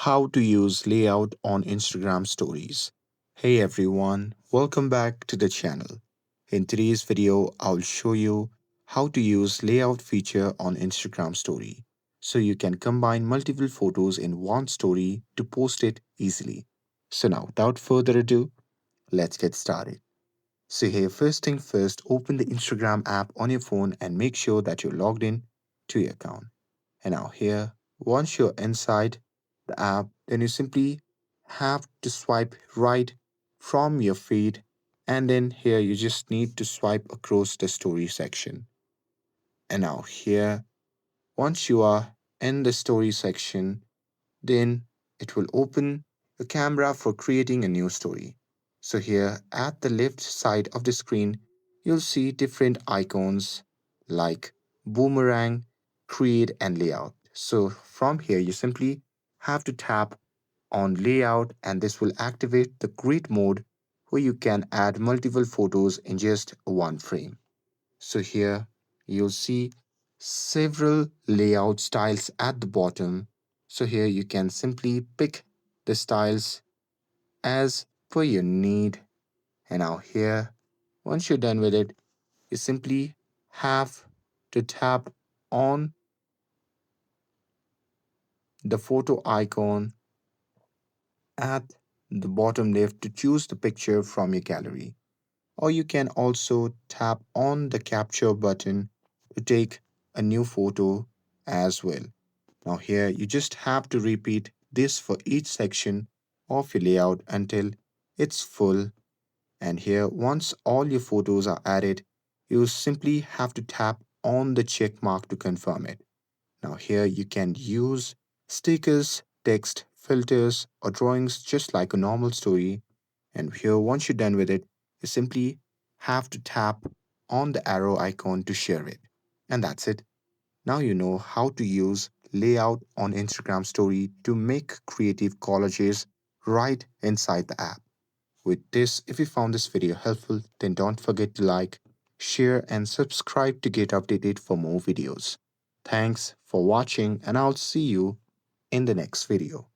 How to use layout on Instagram stories. Hey everyone, welcome back to the channel. In today's video, I'll show you how to use layout feature on Instagram story so you can combine multiple photos in one story to post it easily. So now, without further ado, let's get started. So here, first thing first, open the Instagram app on your phone and make sure that you're logged in to your account. And now here, once you're inside the app, then you simply have to swipe right from your feed. And then here you just need to swipe across the story section. And now here, once you are in the story section, then it will open the camera for creating a new story. So here at the left side of the screen, you'll see different icons like boomerang, create, and layout. So from here, you simply have to tap on layout, and this will activate the grid mode where you can add multiple photos in just one frame. So here you'll see several layout styles at the bottom. So here you can simply pick the styles as per your need. And now here, once you're done with it, you simply have to tap on the photo icon at the bottom left to choose the picture from your gallery. Or you can also tap on the capture button to take a new photo as well. Now here you just have to repeat this for each section of your layout until it's full. And here once all your photos are added, you simply have to tap on the check mark to confirm it. Now here you can use stickers, text, filters, or drawings just like a normal story. And here once you're done with it, you simply have to tap on the arrow icon to share it. And that's it. Now you know how to use layout on Instagram story to make creative collages right inside the app. With this, if you found this video helpful, then don't forget to like, share, and subscribe to get updated for more videos. Thanks for watching, and I'll see you in the next video.